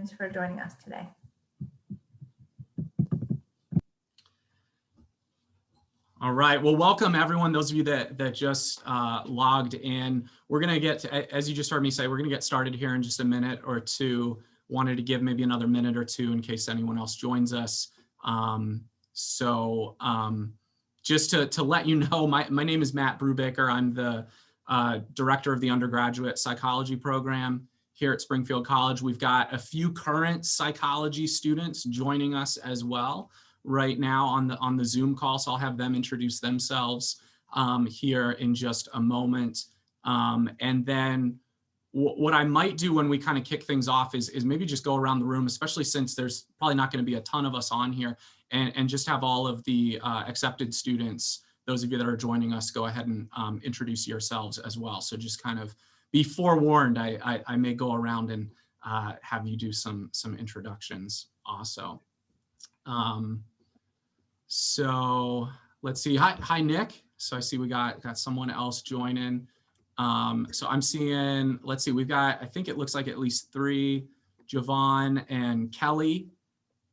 students for joining us today. All right, well, welcome everyone, those of you that just logged in. We're gonna get to, as you just heard me say, we're gonna get started here in just a minute or two. Wanted to give maybe another minute or two in case anyone else joins us. Just to let you know, my name is Matt Brubaker. I'm the director of the undergraduate psychology program here at Springfield College. We've got a few current psychology students joining us as well right now on the Zoom call, so I'll have them introduce themselves here in just a moment. And then what I might do when we kind of kick things off is maybe just go around the room, especially since there's probably not going to be a ton of us on here, and just have all of the accepted students, those of you that are joining us, go ahead and introduce yourselves as well. So just kind of be forewarned, I may go around and have you do some introductions also. So let's see. Hi, Nick. So I see we got someone else joining. So I'm seeing, let's see, we've got, I think it looks like at least three, Javon and Kelly,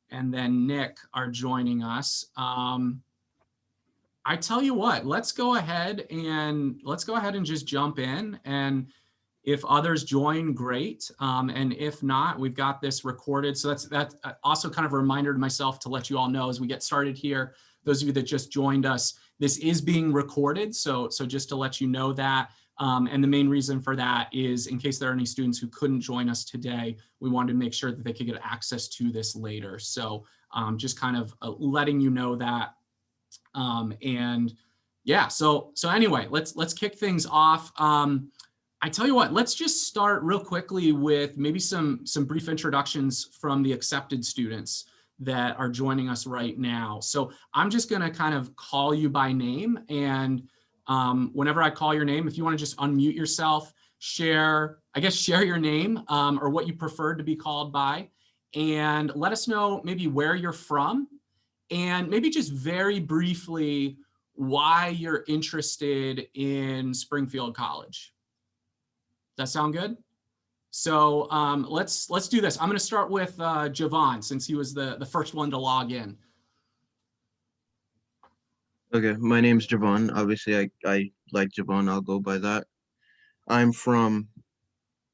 and then Nick are joining us. I tell you what, let's go ahead and just jump in, and if others join, great. And if not, we've got this recorded. So that's also kind of a reminder to myself to let you all know as we get started here, those of you that just joined us, this is being recorded. So just to let you know that. And the main reason for that is in case there are any students who couldn't join us today, we wanted to make sure that they could get access to this later. So just kind of letting you know that. And yeah, so anyway, let's kick things off. I tell you what, let's just start real quickly with maybe some brief introductions from the accepted students that are joining us right now. So I'm just gonna kind of call you by name, and whenever I call your name, if you wanna just unmute yourself, share your name or what you prefer to be called by, and let us know maybe where you're from, and maybe just very briefly why you're interested in Springfield College. Does that sound good? So let's do this. I'm going to start with Javon, since he was the first one to log in. Okay, my name's Javon. Obviously, I like Javon. I'll go by that. I'm from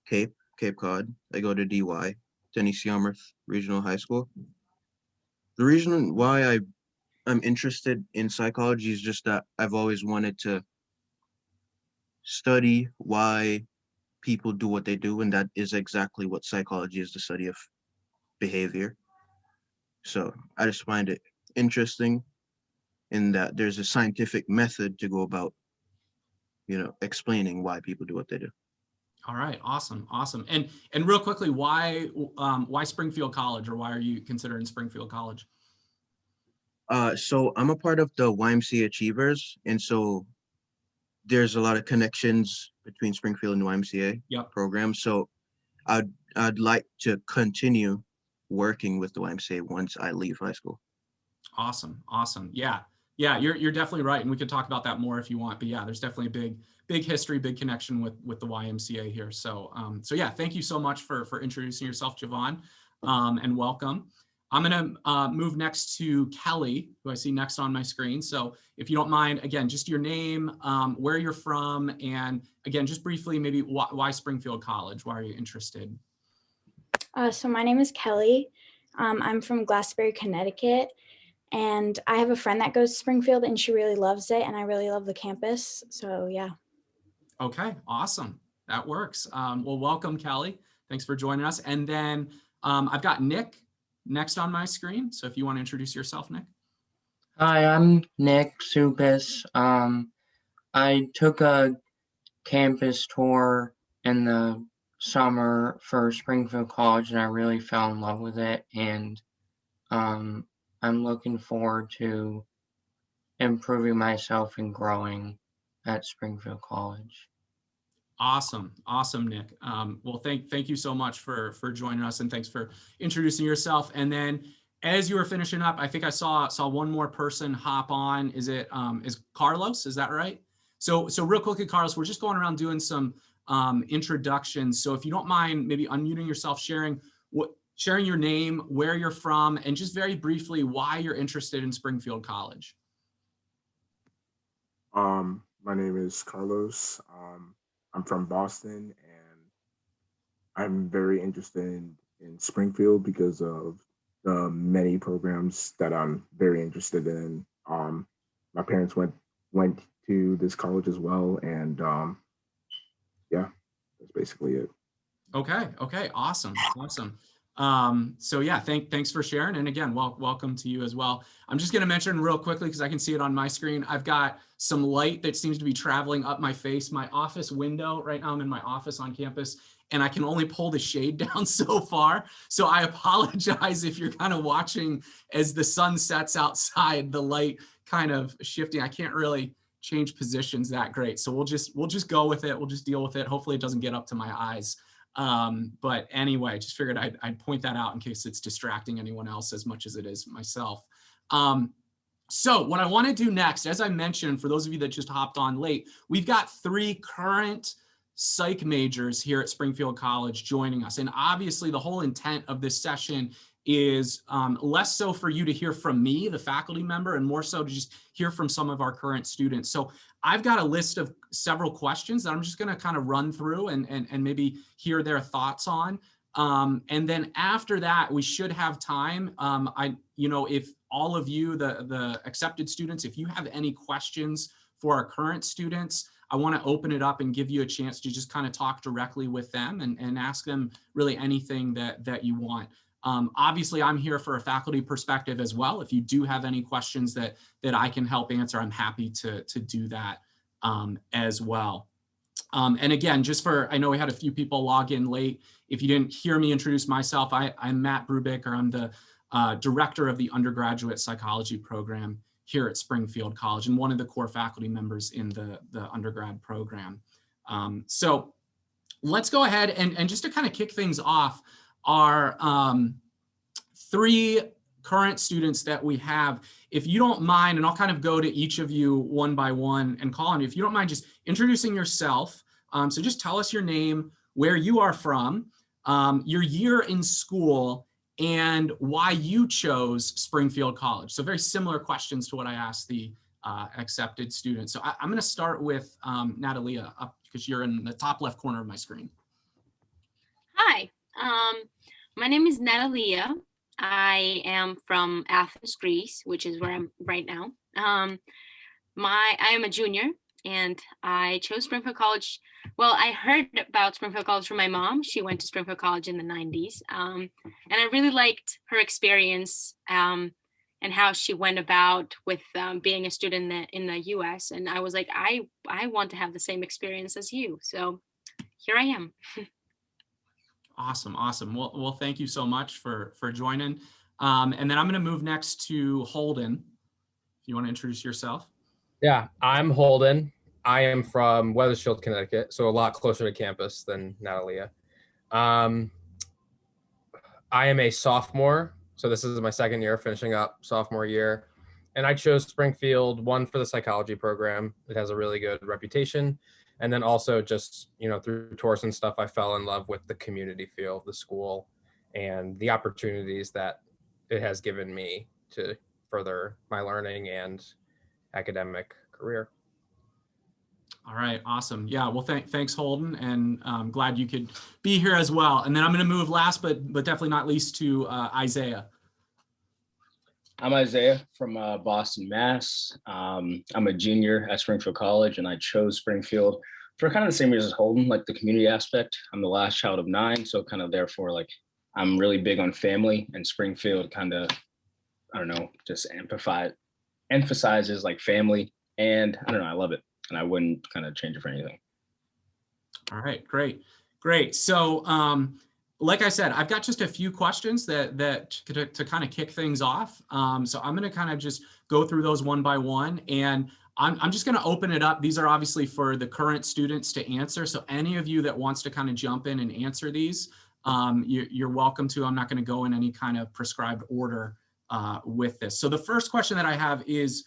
Cape Cod. I go to DY, Tennessee Yarmouth Regional High School. The reason why I'm interested in psychology is just that I've always wanted to study why people do what they do, and that is exactly what psychology is, the study of behavior. So I just find it interesting in that there's a scientific method to go about, explaining why people do what they do. All right, awesome. And real quickly, why Springfield College, or why are you considering Springfield College? So I'm a part of the YMCA Achievers, and so there's a lot of connections between Springfield and YMCA programs. So I'd like to continue working with the YMCA once I leave high school. Awesome. Yeah, you're definitely right, and we could talk about that more if you want. But yeah, there's definitely a big history, big connection with the YMCA here. So yeah, thank you so much for introducing yourself, Javon, and welcome. I'm going to move next to Kelly, who I see next on my screen. So if you don't mind, again, just your name, where you're from, and again, just briefly, maybe why Springfield College? Why are you interested? So my name is Kelly. I'm from Glassbury, Connecticut, and I have a friend that goes to Springfield, and she really loves it, and I really love the campus. So yeah. Okay, awesome. That works. Well, welcome, Kelly. Thanks for joining us. And then I've got Nick next on my screen. So if you want to introduce yourself, Nick. Hi, I'm Nick Supis. I took a campus tour in the summer for Springfield College, and I really fell in love with it. And I'm looking forward to improving myself and growing at Springfield College. Awesome, Nick. Well, thank you so much for joining us, and thanks for introducing yourself. And then, as you were finishing up, I think I saw one more person hop on. Is Carlos? Is that right? So real quickly, Carlos, we're just going around doing some introductions. So if you don't mind, maybe unmuting yourself, sharing sharing your name, where you're from, and just very briefly why you're interested in Springfield College. My name is Carlos. I'm from Boston, and I'm very interested in Springfield because of the many programs that I'm very interested in. My parents went to this college as well, and yeah, that's basically it. Okay. Okay. Awesome. Awesome. So yeah, thanks for sharing. And again, welcome to you as well. I'm just going to mention real quickly, because I can see it on my screen. I've got some light that seems to be traveling up my face. My office window right now, I'm in my office on campus, and I can only pull the shade down so far. So I apologize if you're kind of watching as the sun sets outside, the light kind of shifting. I can't really change positions that great. So we'll just go with it. We'll just deal with it. Hopefully it doesn't get up to my eyes. But anyway, just figured I'd point that out in case it's distracting anyone else as much as it is myself. So what I want to do next, as I mentioned, for those of you that just hopped on late, we've got 3 current psych majors here at Springfield College joining us. And obviously the whole intent of this session is less so for you to hear from me, the faculty member, and more so to just hear from some of our current students. So I've got a list of several questions that I'm just going to kind of run through and maybe hear their thoughts on. And then after that, we should have time. If all of you, the accepted students, if you have any questions for our current students, I want to open it up and give you a chance to just kind of talk directly with them and ask them really anything that you want. Obviously, I'm here for a faculty perspective as well. If you do have any questions that I can help answer, I'm happy to do that as well. And again, I know we had a few people log in late. If you didn't hear me introduce myself, I'm Matt Brubaker. I'm the director of the undergraduate psychology program here at Springfield College and one of the core faculty members in the undergrad program. So let's go ahead and just to kind of kick things off, our 3 current students that we have, if you don't mind, and I'll kind of go to each of you one by one and call on you, if you don't mind just introducing yourself. So just tell us your name, where you are from, your year in school, and why you chose Springfield College. So very similar questions to what I asked the accepted students. So I'm going to start with Natalia, because you're in the top left corner of my screen. Hi, my name is Natalia. I am from Athens, Greece, which is where I'm right now. I am a junior, and I chose Springfield College. Well, I heard about Springfield College from my mom. She went to Springfield College in the 90s, and I really liked her experience and how she went about with being a student in the U.S. And I was like, I want to have the same experience as you. So here I am. Awesome. Well, thank you so much for joining. And then I'm going to move next to Holden. If you want to introduce yourself. Yeah, I'm Holden. I am from Wethersfield, Connecticut, so a lot closer to campus than Natalia. I am a sophomore, so this is my second year, finishing up sophomore year. And I chose Springfield, one, for the psychology program. It has a really good reputation. And then also just, through tours and stuff, I fell in love with the community feel of the school and the opportunities that it has given me to further my learning and academic career. All right, awesome. Yeah, well, thanks, Holden, and I'm glad you could be here as well. And then I'm going to move last, but definitely not least, to Isaiah. I'm Isaiah from Boston, Mass. I'm a junior at Springfield College, and I chose Springfield for kind of the same reason as Holden, like the community aspect. I'm the last child of 9, so kind of therefore, like, I'm really big on family, and Springfield kind of, I don't know, just emphasizes like family, and I don't know, I love it, and I wouldn't kind of change it for anything. All right, great. So, like I said, I've got just a few questions that to kind of kick things off. So I'm going to kind of just go through those one by one, and I'm just going to open it up. These are obviously for the current students to answer. So any of you that wants to kind of jump in and answer these, you're welcome to. I'm not going to go in any kind of prescribed order with this. So the first question that I have is,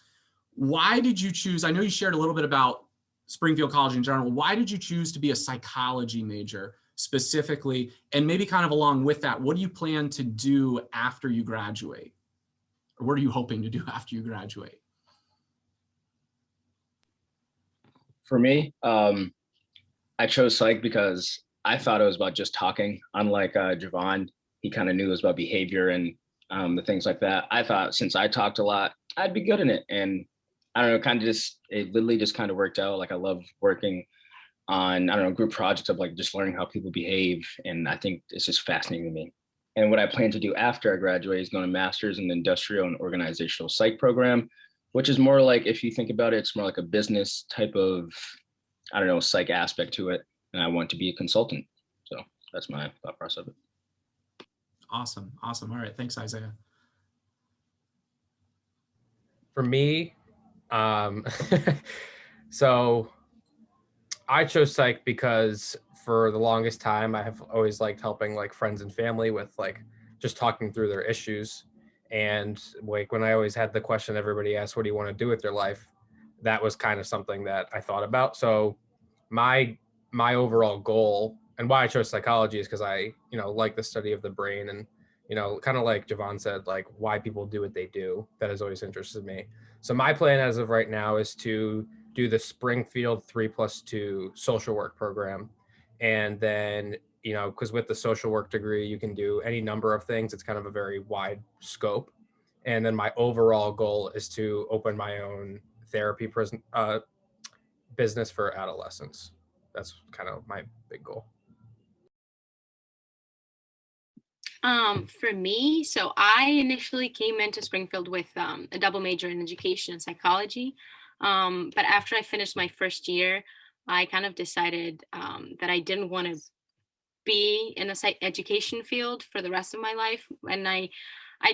why did you choose? I know you shared a little bit about Springfield College in general. Why did you choose to be a psychology major specifically? And maybe kind of along with that, what do you plan to do after you graduate? Or what are you hoping to do after you graduate? For me, I chose psych because I thought it was about just talking. Unlike Javon, he kind of knew it was about behavior and the things like that. I thought since I talked a lot, I'd be good in it. And I don't know, kind of just, it literally just kind of worked out. Like I love working on, I don't know, group projects of like just learning how people behave. And I think it's just fascinating to me. And what I plan to do after I graduate is going to master's in the industrial and organizational psych program, which is more like, if you think about it, it's more like a business type of, I don't know, psych aspect to it. And I want to be a consultant. So that's my thought process of it. Awesome. Awesome. All right. Thanks, Isaiah. For me, so I chose psych because for the longest time, I have always liked helping like friends and family with like just talking through their issues. And like when I always had the question everybody asked, what do you want to do with your life? That was kind of something that I thought about. So my overall goal and why I chose psychology is because I, like the study of the brain and, kind of like Javon said, like why people do what they do. That has always interested me. So my plan as of right now is to do the Springfield 3+2 social work program. And then, because with the social work degree, you can do any number of things. It's kind of a very wide scope. And then my overall goal is to open my own therapy business for adolescents. That's kind of my big goal. For me, so I initially came into Springfield with a double major in education and psychology. But after I finished my first year, I kind of decided that I didn't want to be in a psych education field for the rest of my life. And I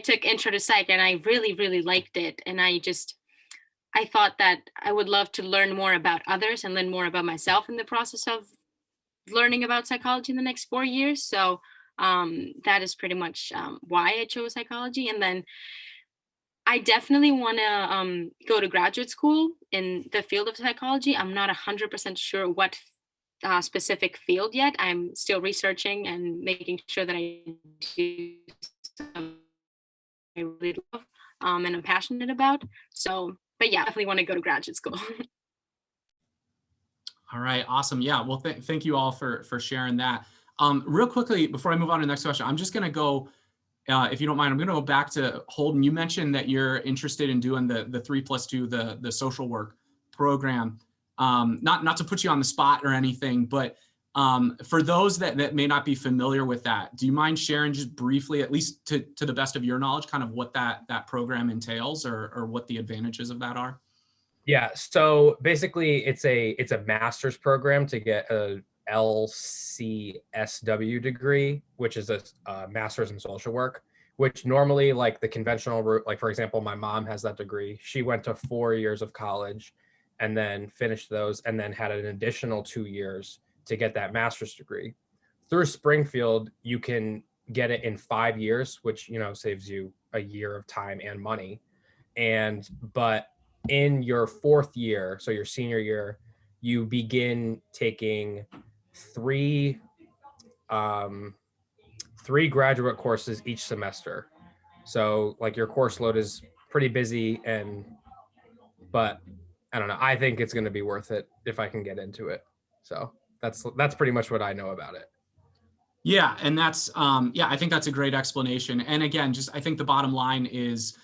took intro to psych and I really, really liked it. And I thought that I would love to learn more about others and learn more about myself in the process of learning about psychology in the next 4 years. So that is pretty much why I chose psychology. And then I definitely want to go to graduate school in the field of psychology. I'm not 100% sure what specific field yet. I'm still researching and making sure that I do something I really love and I'm passionate about. So, but yeah, I definitely want to go to graduate school. All right, awesome. Yeah, well, thank you all for sharing that. Real quickly, before I move on to the next question, I'm just going to go, if you don't mind, I'm going to go back to Holden. You mentioned that you're interested in doing the 3+2, the social work program. Not to put you on the spot or anything, but for those that may not be familiar with that, do you mind sharing just briefly, at least to the best of your knowledge, kind of what that program entails or what the advantages of that are? Yeah, so basically it's a master's program to get a LCSW degree, which is a master's in social work, which normally like the conventional route, like for example, my mom has that degree. She went to 4 years of college and then finished those and then had an additional 2 years to get that master's degree. Through Springfield, you can get it in 5 years, which, saves you a year of time and money. But in your 4th year, so your senior year, you begin taking three graduate courses each semester. So like your course load is pretty busy but I don't know. I think it's going to be worth it if I can get into it. So that's pretty much what I know about it. Yeah, and that's I think that's a great explanation. And again, just I think the bottom line is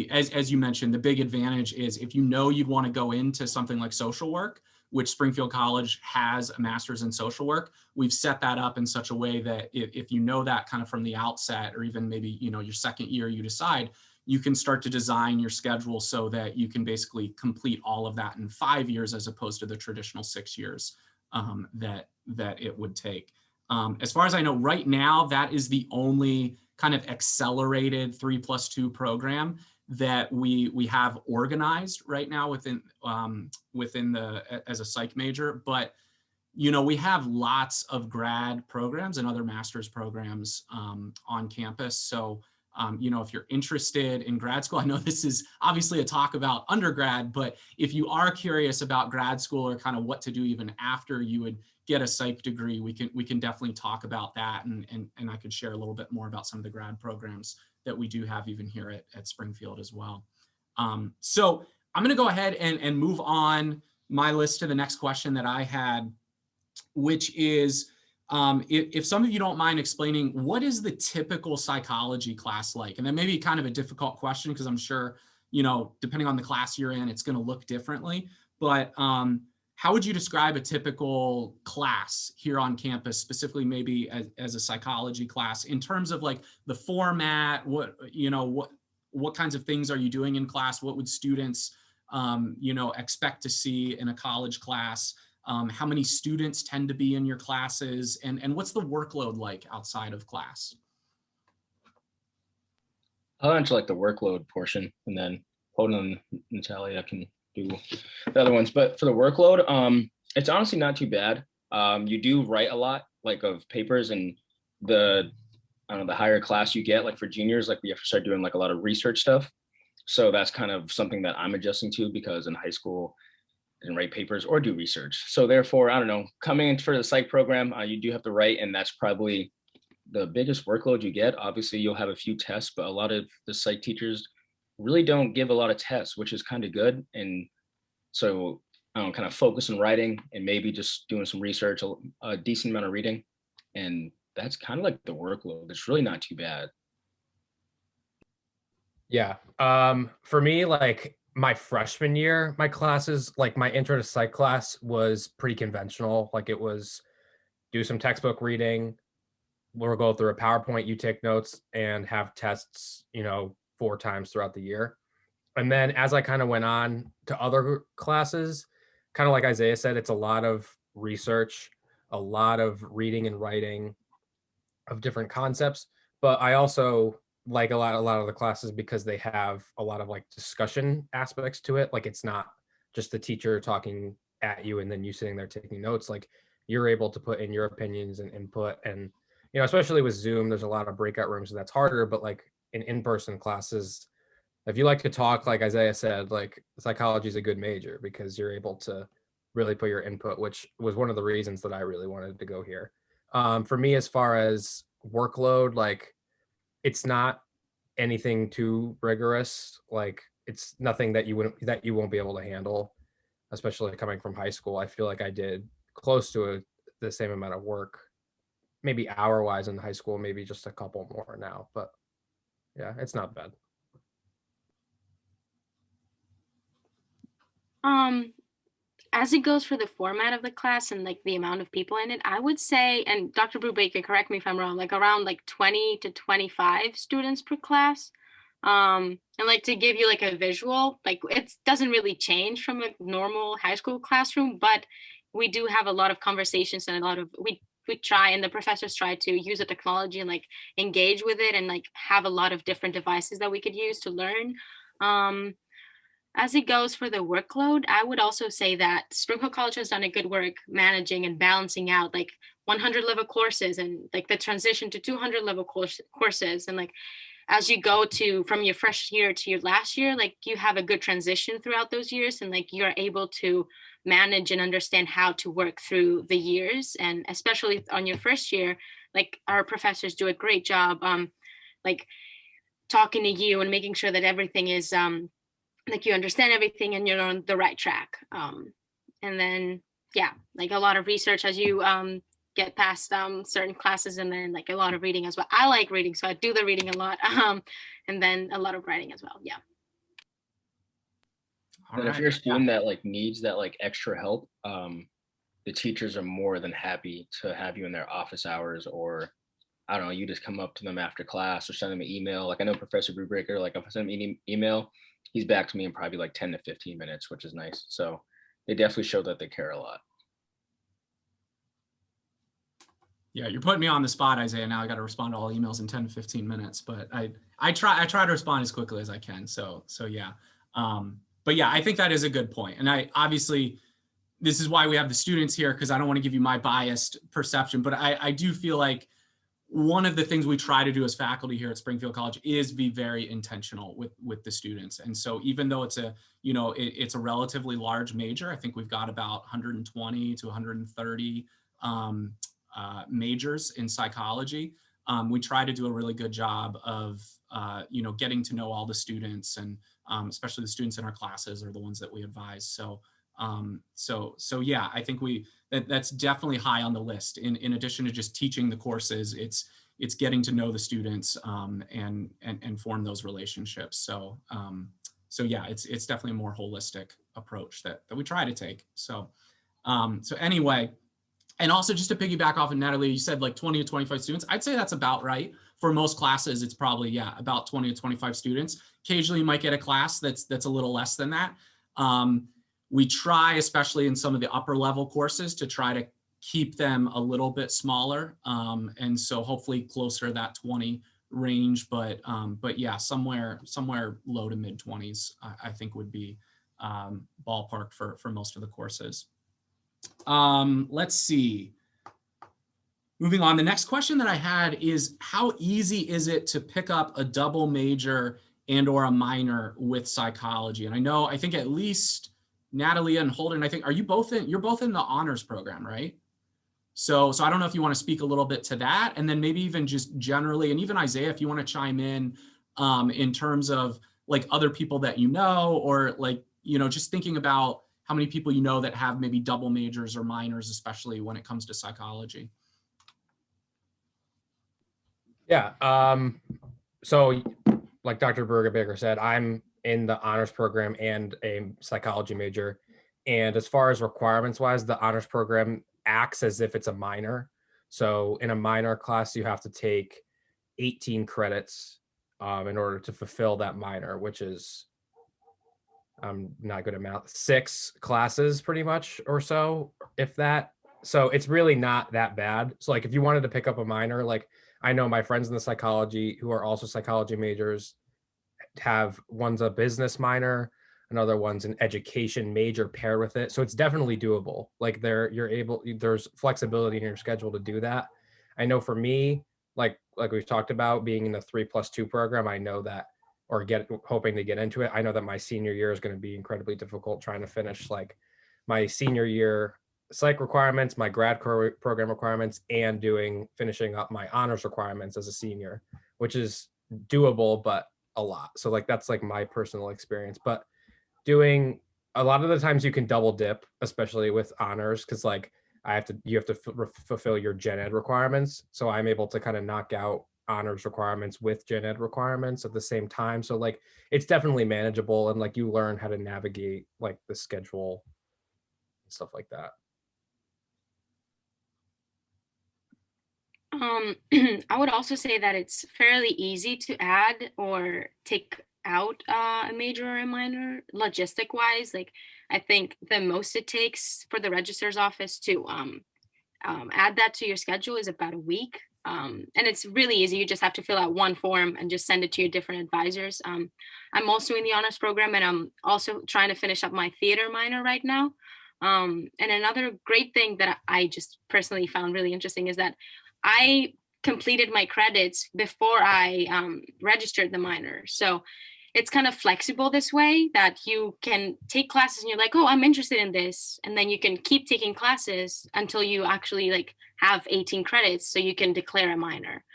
as you mentioned, the big advantage is if you know you'd want to go into something like social work, which Springfield College has a master's in social work, we've set that up in such a way that if you know that kind of from the outset, or even maybe your second year you decide, you can start to design your schedule so that you can basically complete all of that in 5 years as opposed to the traditional 6 years that it would take. As far as I know, right now, that is the only kind of accelerated 3+2 program that we have organized right now within as a psych major. But we have lots of grad programs and other master's programs on campus. So You know, if you're interested in grad school, I know this is obviously a talk about undergrad, but if you are curious about grad school or kind of what to do even after you would get a psych degree, we can definitely talk about that. And I could share a little bit more about some of the grad programs that we do have even here at Springfield as well. So I'm going to go ahead and move on my list to the next question that I had, which is, if some of you don't mind explaining, what is the typical psychology class like? And that may be kind of a difficult question because I'm sure, you know, depending on the class you're in, it's going to look differently. But how would you describe a typical class here on campus, specifically maybe as a psychology class, in terms of like the format? What, you know, what kinds of things are you doing in class? What would students, you know, expect to see in a college class? How many students tend to be in your classes, and what's the workload like outside of class? I'll answer like the workload portion, and then Holden and Natalia can do the other ones. But for the workload, it's honestly not too bad. You do write a lot like of papers, and the higher class you get, like for juniors, like we have to start doing like a lot of research stuff. So that's kind of something that I'm adjusting to, because in high school and write papers or do research. So therefore, I don't know, coming in for the psych program, you do have to write, and that's probably the biggest workload you get. Obviously, you'll have a few tests, but a lot of the psych teachers really don't give a lot of tests, which is kind of good. And so I don't know, kind of focus on writing and maybe just doing some research, a decent amount of reading. And that's kind of like the workload. It's really not too bad. Yeah. For me, like my freshman year, my classes, like my intro to psych class was pretty conventional. Like it was do some textbook reading. We'll go through a PowerPoint, you take notes, and have tests, you know, 4 times throughout the year. And then as I kind of went on to other classes, kind of like Isaiah said, it's a lot of research, a lot of reading and writing of different concepts. But I also like a lot of the classes because they have a lot of like discussion aspects to it. Like it's not just the teacher talking at you and then you sitting there taking notes. Like you're able to put in your opinions and input. And, you know, especially with Zoom, there's a lot of breakout rooms, so that's harder. But like in-person classes, if you like to talk, like Isaiah said, like psychology is a good major because you're able to really put your input, which was one of the reasons that I really wanted to go here. For me, as far as workload, like it's not anything too rigorous. Like it's nothing that you won't be able to handle, especially coming from high school. I feel like I did close to the same amount of work, maybe hour-wise in high school, maybe just a couple more now. But yeah, it's not bad. As it goes for the format of the class and like the amount of people in it, I would say, and Dr. Brubaker, correct me if I'm wrong, like around like 20 to 25 students per class. And like to give you like a visual, like it doesn't really change from a normal high school classroom, but we do have a lot of conversations and a lot of, we try, and the professors try to use the technology and like engage with it and like have a lot of different devices that we could use to learn. As it goes for the workload, I would also say that Springfield College has done a good work managing and balancing out like 100 level courses and like the transition to 200 level courses. And like, as you go to from your first year to your last year, like you have a good transition throughout those years, and like you're able to manage and understand how to work through the years. And especially on your first year, like our professors do a great job, like talking to you and making sure that everything is, like you understand everything and you're on the right track. And then, yeah, like a lot of research as you get past certain classes, and then like a lot of reading as well. I like reading, so I do the reading a lot. And then a lot of writing as well. Yeah. And if you're a student that like needs that like extra help, the teachers are more than happy to have you in their office hours, or I don't know, you just come up to them after class or send them an email. Like I know Professor Brubaker, like if I send him an email, he's back to me in probably like 10 to 15 minutes, which is nice. So they definitely show that they care a lot. Yeah, you're putting me on the spot, Isaiah. Now I got to respond to all emails in 10 to 15 minutes, but I try to respond as quickly as I can. So yeah. But yeah, I think that is a good point. And I obviously, this is why we have the students here, because I don't want to give you my biased perception, but I do feel like one of the things we try to do as faculty here at Springfield College is be very intentional with the students. And so even though it's a, you know, it's a relatively large major, I think we've got about 120 to 130 majors in psychology. We try to do a really good job of, you know, getting to know all the students, and especially the students in our classes are the ones that we advise. So yeah, I think that's definitely high on the list. In addition to just teaching the courses, it's getting to know the students and form those relationships. So yeah, it's definitely a more holistic approach that we try to take. So anyway, and also just to piggyback off of Natalie, you said like 20 to 25 students. I'd say that's about right. For most classes, it's probably, yeah, about 20 to 25 students. Occasionally you might get a class that's a little less than that. We try, especially in some of the upper level courses, to try to keep them a little bit smaller. And so hopefully closer to that 20 range, but yeah, somewhere low to mid 20s, I think would be ballpark for most of the courses. Let's see. Moving on, the next question that I had is, how easy is it to pick up a double major and or a minor with psychology? And I think at least Natalie and Holden, I think, you're both in the honors program, right? So I don't know if you want to speak a little bit to that, and then maybe even just generally, and even Isaiah, if you want to chime in terms of like other people that you know, or like, you know, just thinking about how many people you know that have maybe double majors or minors, especially when it comes to psychology. Yeah. So like Dr. Berger said, I'm in the honors program and a psychology major. And as far as requirements wise, the honors program acts as if it's a minor. So in a minor class, you have to take 18 credits in order to fulfill that minor, which is, I'm not good at math, 6 classes pretty much, or so, if that. So it's really not that bad. So like if you wanted to pick up a minor, like I know my friends in the psychology who are also psychology majors have, one's a business minor, another one's an education major paired with it. So it's definitely doable. Like there's flexibility in your schedule to do that. I know for me, like we've talked about, being in the 3+2 program, I know that, or hoping to get into it, I know that my senior year is going to be incredibly difficult, trying to finish like my senior year psych requirements, my grad program requirements, and finishing up my honors requirements as a senior, which is doable, but a lot. So like that's like my personal experience. But doing, a lot of the times you can double dip, especially with honors, because like you have to fulfill your gen ed requirements. So I'm able to kind of knock out honors requirements with gen ed requirements at the same time. So like it's definitely manageable, and like you learn how to navigate like the schedule and stuff like that. I would also say that it's fairly easy to add or take out a major or a minor logistic wise. Like I think the most it takes for the registrar's office to add that to your schedule is about a week. And it's really easy. You just have to fill out one form and just send it to your different advisors. I'm also in the honors program, and I'm also trying to finish up my theater minor right now. And another great thing that I just personally found really interesting is that I completed my credits before I registered the minor. So it's kind of flexible this way, that you can take classes and you're like, oh, I'm interested in this. And then you can keep taking classes until you actually like have 18 credits, so you can declare a minor,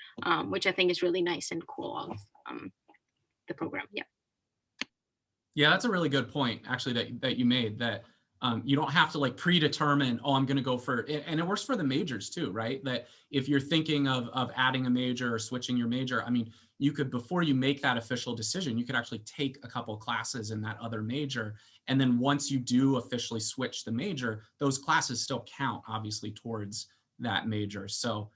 which I think is really nice and cool of the program. Yeah. Yeah, that's a really good point, actually, that you made, that you don't have to like predetermine, oh, I'm going to go for it. And it works for the majors too, right? That if you're thinking of adding a major or switching your major, I mean, you could, before you make that official decision, you could actually take a couple of classes in that other major. And then once you do officially switch the major, those classes still count, obviously, towards that major. So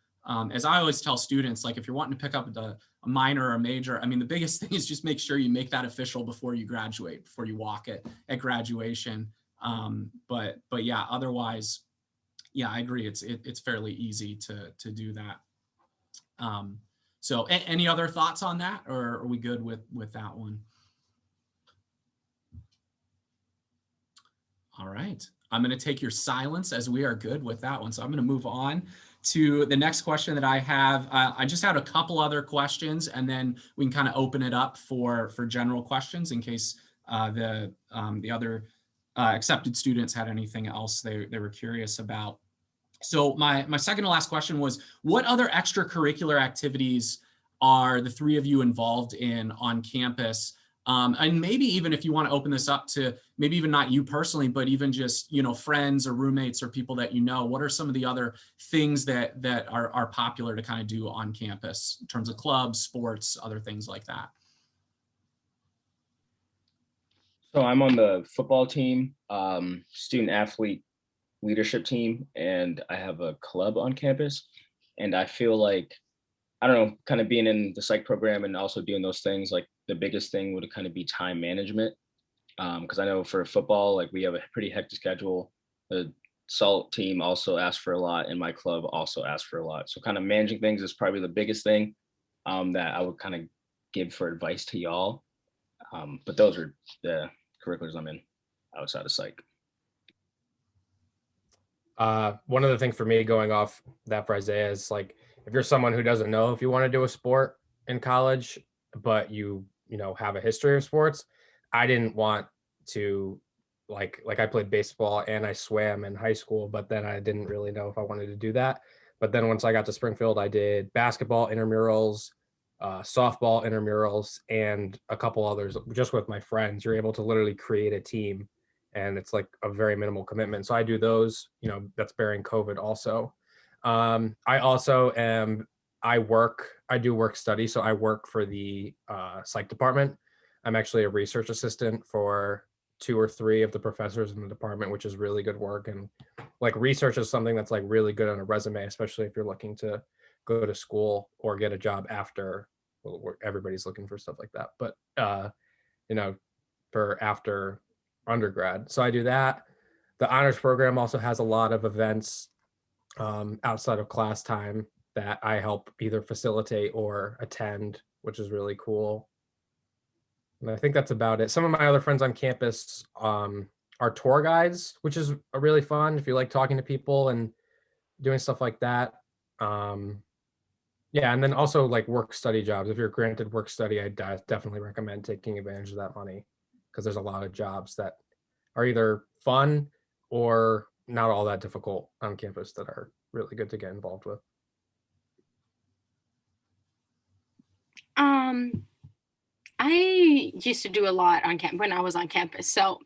as I always tell students, like if you're wanting to pick up a minor or a major, I mean, the biggest thing is just make sure you make that official before you graduate, before you walk it at graduation. But yeah, otherwise, yeah, I agree. It's fairly easy to do that. So any other thoughts on that, or are we good with that one? All right. I'm going to take your silence as we are good with that one. So I'm going to move on to the next question that I have. I just had a couple other questions, and then we can kind of open it up for general questions in case the other accepted students had anything else they were curious about. So my second to last question was, what other extracurricular activities are the three of you involved in on campus? And maybe even if you want to open this up to maybe even not you personally, but even just, friends or roommates or people that what are some of the other things that are popular to kind of do on campus in terms of clubs, sports, other things like that? So I'm on the football team, student athlete leadership team, and I have a club on campus. And I feel like, I don't know, kind of being in the psych program and also doing those things, like the biggest thing would kind of be time management. Because I know for football, like we have a pretty hectic schedule. The SALT team also asks for a lot, and my club also asks for a lot. So kind of managing things is probably the biggest thing that I would kind of give for advice to y'all. But those are the curriculars I'm in outside of psych. One of the things for me going off that for Isaiah is like, if you're someone who doesn't know if you want to do a sport in college, but you have a history of sports, I didn't want to like I played baseball and I swam in high school, but then I didn't really know if I wanted to do that. But then once I got to Springfield, I did basketball intramurals, softball intramurals, and a couple others just with my friends. You're able to literally create a team, and it's like a very minimal commitment. So I do those, that's bearing COVID also. I also I do work study. So I work for the psych department. I'm actually a research assistant for 2 or 3 of the professors in the department, which is really good work. And like research is something that's like really good on a resume, especially if you're looking to go to school or get a job after, well, everybody's looking for stuff like that. But, for after undergrad. So I do that. The honors program also has a lot of events outside of class time that I help either facilitate or attend, which is really cool. And I think that's about it. Some of my other friends on campus are tour guides, which is really fun if you like talking to people and doing stuff like that. Yeah, and then also like work study jobs. If you're granted work study, I definitely recommend taking advantage of that money, because there's a lot of jobs that are either fun or not all that difficult on campus that are really good to get involved with. I used to do a lot on camp when I was on campus. So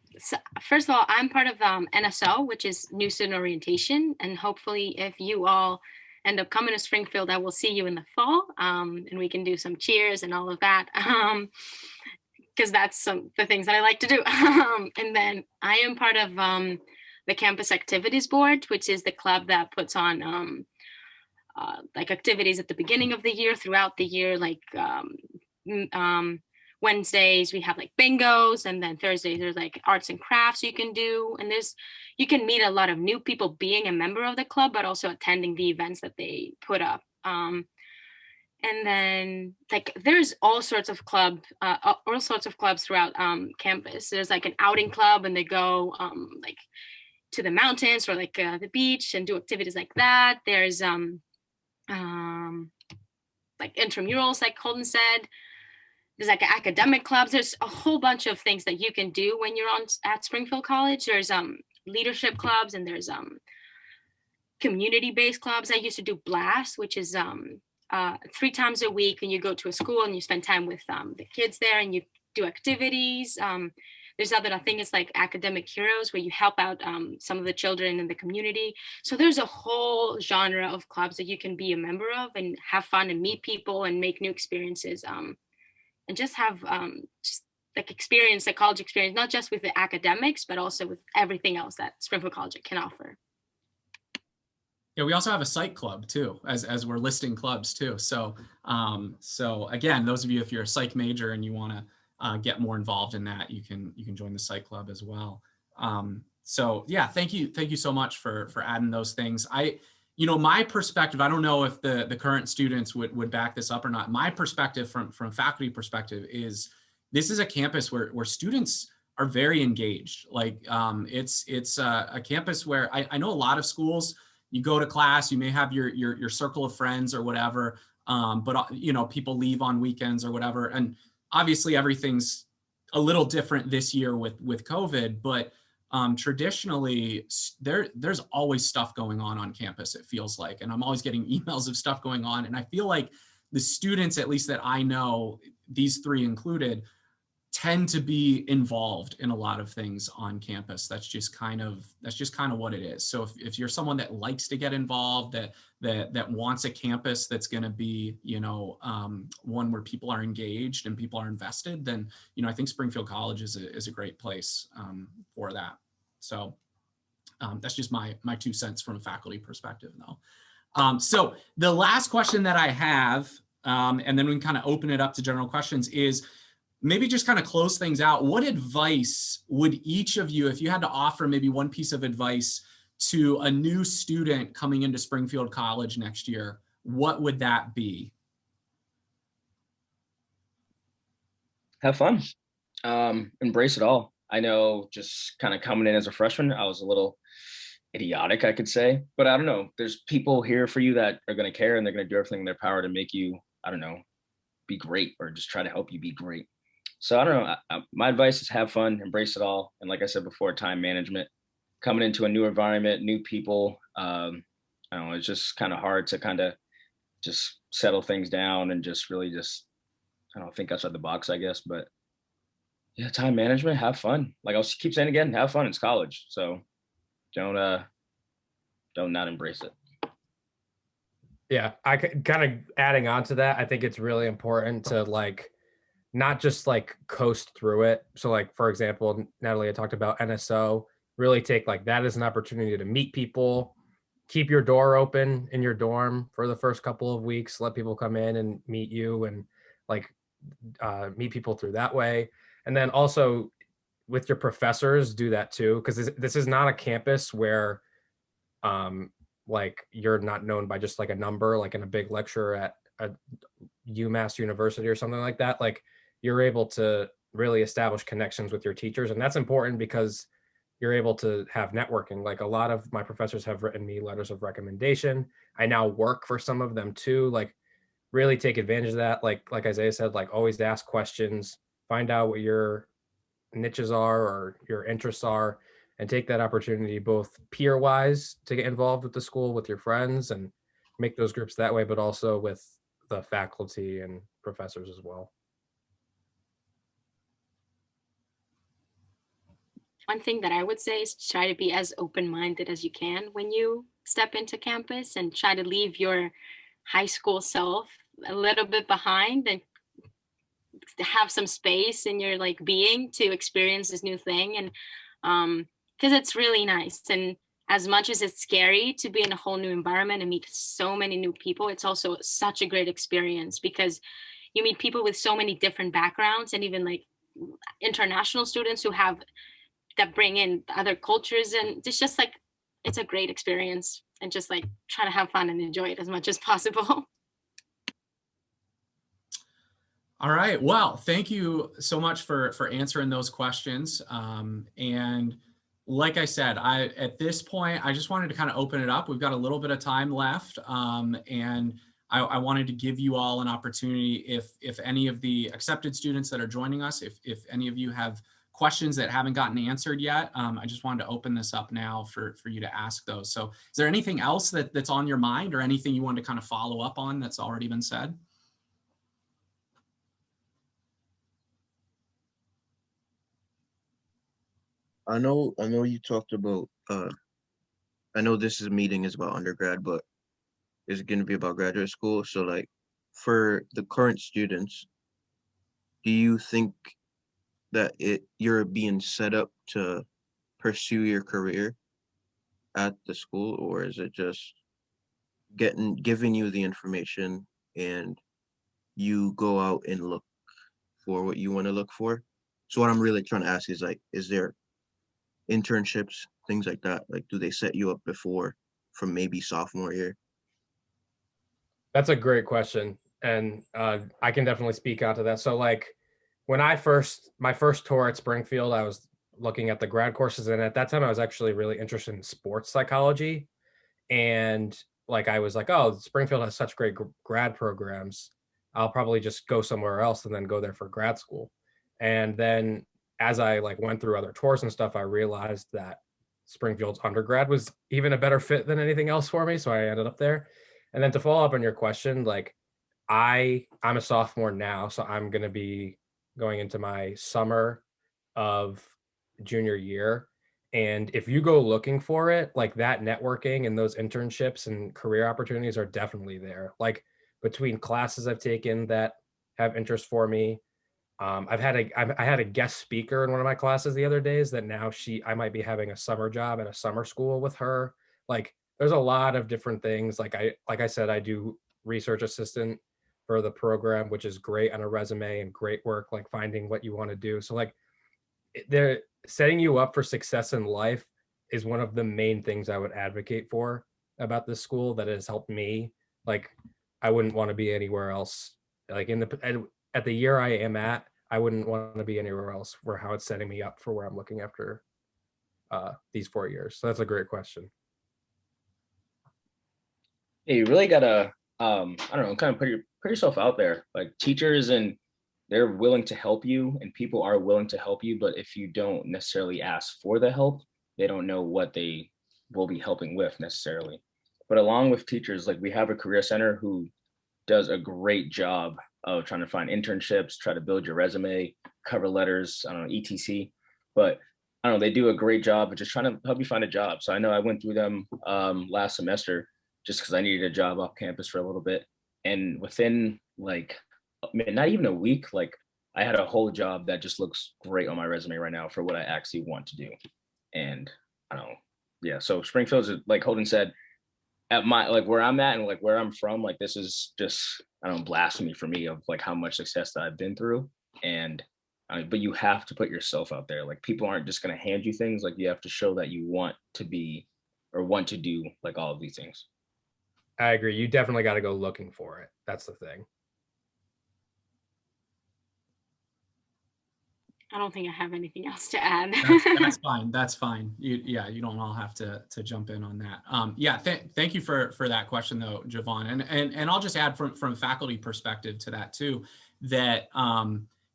first of all, I'm part of NSO, which is New Student Orientation. And hopefully if you all end up coming to Springfield, I will see you in the fall, and we can do some cheers and all of that. Because that's the things that I like to do. And then I am part of the Campus Activities Board, which is the club that puts on like activities at the beginning of the year, throughout the year, like Wednesdays we have like bingos, and then Thursdays there's like arts and crafts you can do, and you can meet a lot of new people being a member of the club, but also attending the events that they put up. And then like there's all sorts of clubs throughout campus. There's like an outing club, and they go like to the mountains or like the beach and do activities like that. There's like intramurals, like Holden said. There's like academic clubs. There's a whole bunch of things that you can do when you're at Springfield College. There's leadership clubs, and there's community-based clubs. I used to do Blast, which is 3 times a week, and you go to a school and you spend time with the kids there, and you do activities. There's I think it's like Academic Heroes, where you help out some of the children in the community. So there's a whole genre of clubs that you can be a member of and have fun and meet people and make new experiences. And just have just like experience, like college experience, not just with the academics, but also with everything else that Springfield College can offer. Yeah, we also have a psych club too, as we're listing clubs too. So again, those of you, if you're a psych major and you want to get more involved in that, you can join the psych club as well. So yeah, thank you so much for adding those things. My perspective, I don't know if the current students would back this up or not. My perspective from faculty perspective is this is a campus where students are very engaged. Like it's a campus where I know a lot of schools, you go to class, you may have your circle of friends or whatever, but you know, people leave on weekends or whatever. And obviously everything's a little different this year with COVID, but traditionally there's always stuff going on campus, it feels like, and I'm always getting emails of stuff going on. And I feel like the students, at least that I know, these three included, tend to be involved in a lot of things on campus. That's just kind of what it is. So if you're someone that likes to get involved, that wants a campus that's going to be, you know, one where people are engaged and people are invested, then, you know, I think Springfield College is a great place for that. So that's just my 2 cents from a faculty perspective, though. So the last question that I have, and then we can kind of open it up to general questions, is maybe just kind of close things out. What advice would each of you, if you had to offer maybe one piece of advice to a new student coming into Springfield College next year, what would that be? Have fun. Embrace it all. I know just kind of coming in as a freshman, I was a little idiotic, I could say, but I don't know. There's people here for you that are going to care, and they're going to do everything in their power to make you, I don't know, be great, or just try to help you be great. So I don't know. My advice is have fun, embrace it all. And like I said before, time management, coming into a new environment, new people. I don't know, it's just kind of hard to kind of just settle things down and just really just, I don't think outside the box, I guess. But yeah, time management, have fun. Like I'll keep saying again, have fun. It's college. So don't not embrace it. Yeah, I kind of adding on to that, I think it's really important to like not just like coast through it. So like, for example, Natalie, I talked about NSO, really take like that as an opportunity to meet people, keep your door open in your dorm for the first couple of weeks, let people come in and meet you and like meet people through that way. And then also with your professors, do that too. Cause this is not a campus where like you're not known by just like a number, like in a big lecture at a UMass University or something like that. Like you're able to really establish connections with your teachers. And that's important because you're able to have networking. Like a lot of my professors have written me letters of recommendation. I now work for some of them too. Like really take advantage of that. Like Isaiah said, like always ask questions, find out what your niches are or your interests are, and take that opportunity both peer wise to get involved with the school with your friends and make those groups that way, but also with the faculty and professors as well. One thing that I would say is try to be as open-minded as you can when you step into campus, and try to leave your high school self a little bit behind and have some space in your like being to experience this new thing. And because it's really nice, and as much as it's scary to be in a whole new environment and meet so many new people, it's also such a great experience because you meet people with so many different backgrounds, and even like international students that bring in other cultures, and it's just like it's a great experience, and just like try to have fun and enjoy it as much as possible. All right. Well, thank you so much for answering those questions. And like I said, at this point, I just wanted to kind of open it up. We've got a little bit of time left. And I wanted to give you all an opportunity, if any of the accepted students that are joining us, if any of you have questions that haven't gotten answered yet, I just wanted to open this up now for you to ask those. So is there anything else that's on your mind, or anything you want to kind of follow up on that's already been said? I know you talked about I know this meeting is about undergrad, but is it going to be about graduate school? So like for the current students, do you think that you're being set up to pursue your career at the school, or is it just giving you the information and you go out and look for what you want to look for? So what I'm really trying to ask is like, is there internships, things like that? Like, do they set you up before from maybe sophomore year? That's a great question. And I can definitely speak out to that. So like when my first tour at Springfield, I was looking at the grad courses. And at that time I was actually really interested in sports psychology. And like, I was like, oh, Springfield has such great grad programs. I'll probably just go somewhere else and then go there for grad school. And then as I like went through other tours and stuff, I realized that Springfield's undergrad was even a better fit than anything else for me. So I ended up there. And then to follow up on your question, like I'm a sophomore now, so I'm going to be going into my summer of junior year. And if you go looking for it, like that networking and those internships and career opportunities are definitely there. Like between classes I've taken that have interest for me. I had a guest speaker in one of my classes the other days that now I might be having a summer job at a summer school with her. Like there's a lot of different things. Like I said, I do research assistant for the program, which is great on a resume and great work, like finding what you want to do. So like they're setting you up for success in life is one of the main things I would advocate for about this school that has helped me. Like I wouldn't want to be anywhere else. Like at the year I am at, I wouldn't want to be anywhere else for how it's setting me up for where I'm looking after these 4 years. So that's a great question. Yeah, you really gotta, I don't know, kind of put yourself out there. Like teachers, and they're willing to help you, and people are willing to help you. But if you don't necessarily ask for the help, they don't know what they will be helping with necessarily. But along with teachers, like we have a career center who does a great job of trying to find internships, try to build your resume, cover letters, I don't know, etc. But I don't know, they do a great job of just trying to help you find a job. So I know I went through them last semester just because I needed a job off campus for a little bit. And within like, not even a week, like I had a whole job that just looks great on my resume right now for what I actually want to do. And I don't know, yeah. So Springfield's, like Holden said, at my, like where I'm at and like where I'm from, like this is just, I don't know, blasphemy for me of like how much success that I've been through. And but you have to put yourself out there. Like people aren't just going to hand you things. Like you have to show that you want to be or want to do like all of these things. I agree. You definitely got to go looking for it. That's the thing. I don't think I have anything else to add. That's fine. That's fine. You don't all have to jump in on that. Yeah, thank you for that question though, Javon. And I'll just add from faculty perspective to that too, that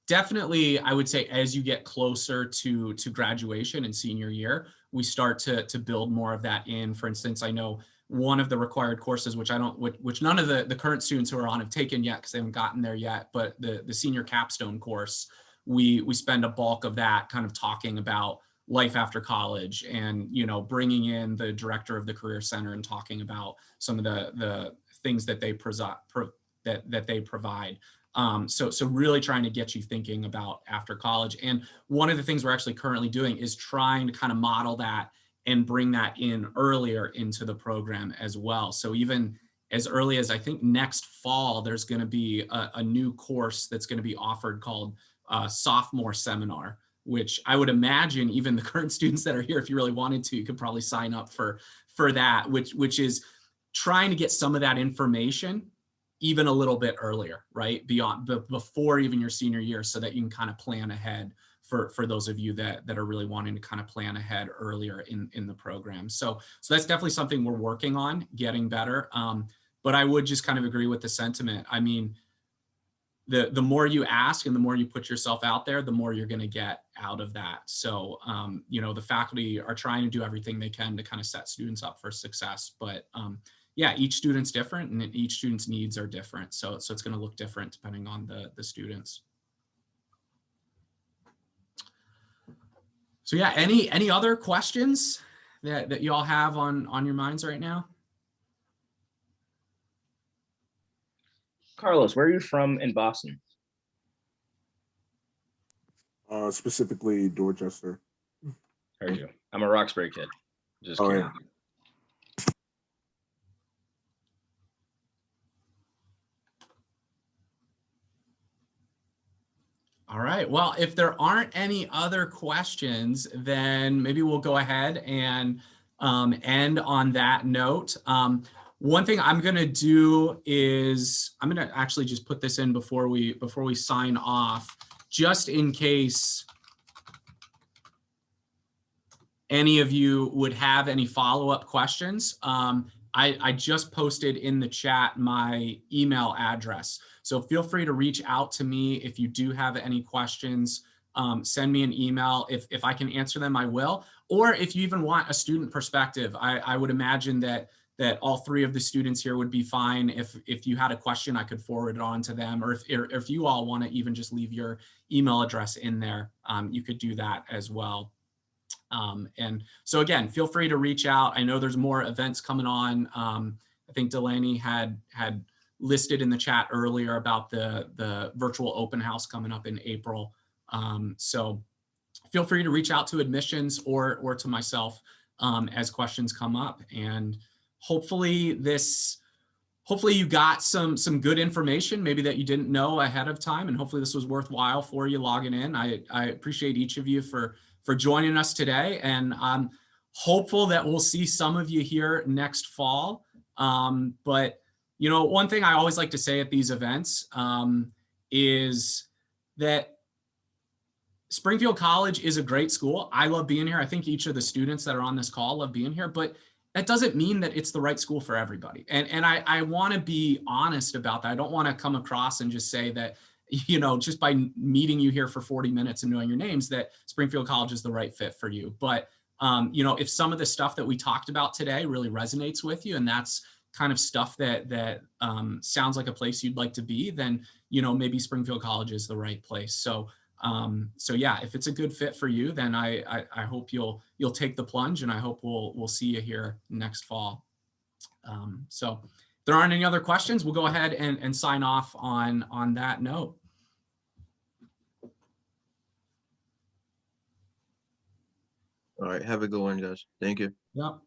definitely I would say as you get closer to graduation and senior year, we start to build more of that in. For instance, I know one of the required courses, which none of the current students who are on have taken yet because they haven't gotten there yet, but the senior capstone course, we spend a bulk of that kind of talking about life after college and, bringing in the director of the career center and talking about some of the things that they provide. So really trying to get you thinking about after college. And one of the things we're actually currently doing is trying to kind of model that and bring that in earlier into the program as well. So even as early as I think next fall, there's going to be a new course that's going to be offered called sophomore seminar, which I would imagine even the current students that are here, if you really wanted to, you could probably sign up for that, which is trying to get some of that information even a little bit earlier, right? Before even your senior year, so that you can kind of plan ahead for those of you that are really wanting to kind of plan ahead earlier in the program. So that's definitely something we're working on getting better. But I would just kind of agree with the sentiment. I mean, the more you ask and the more you put yourself out there, the more you're going to get out of that. So, the faculty are trying to do everything they can to kind of set students up for success. But yeah, each student's different and each student's needs are different. So it's going to look different depending on the students. So yeah, any other questions that you all have on your minds right now? Carlos, where are you from in Boston? Specifically Dorchester. Heard you. I'm a Roxbury kid. Just Oh, kidding. yeah. All right. Well, if there aren't any other questions, then maybe we'll go ahead and end on that note. One thing I'm going to do is I'm going to actually just put this in before we sign off, just in case any of you would have any follow-up questions. I just posted in the chat my email address. So feel free to reach out to me if you do have any questions. Send me an email. If I can answer them, I will. Or if you even want a student perspective, I would imagine that all three of the students here would be fine. If you had a question, I could forward it on to them. Or if you all want to even just leave your email address in there, you could do that as well. And so again, feel free to reach out. I know there's more events coming on. I think Delaney had listed in the chat earlier about the virtual open house coming up in April. So feel free to reach out to admissions or to myself as questions come up. And hopefully you got some good information, maybe that you didn't know ahead of time, and hopefully this was worthwhile for you logging in. I appreciate each of you for joining us today, and I'm hopeful that we'll see some of you here next fall. But you know, one thing I always like to say at these events is that Springfield College is a great school. I love being here. I think each of the students that are on this call love being here, but that doesn't mean that it's the right school for everybody. And I want to be honest about that. I don't want to come across and just say that, you know, just by meeting you here for 40 minutes and knowing your names, that Springfield College is the right fit for you. But, you know, if some of the stuff that we talked about today really resonates with you, and that's kind of stuff that sounds like a place you'd like to be, then, you know, maybe Springfield College is the right place. So yeah, if it's a good fit for you, then I hope you'll take the plunge, and I hope we'll see you here next fall. So if there aren't any other questions, we'll go ahead and sign off on that note. All right. Have a good one, guys. Thank you. Yep.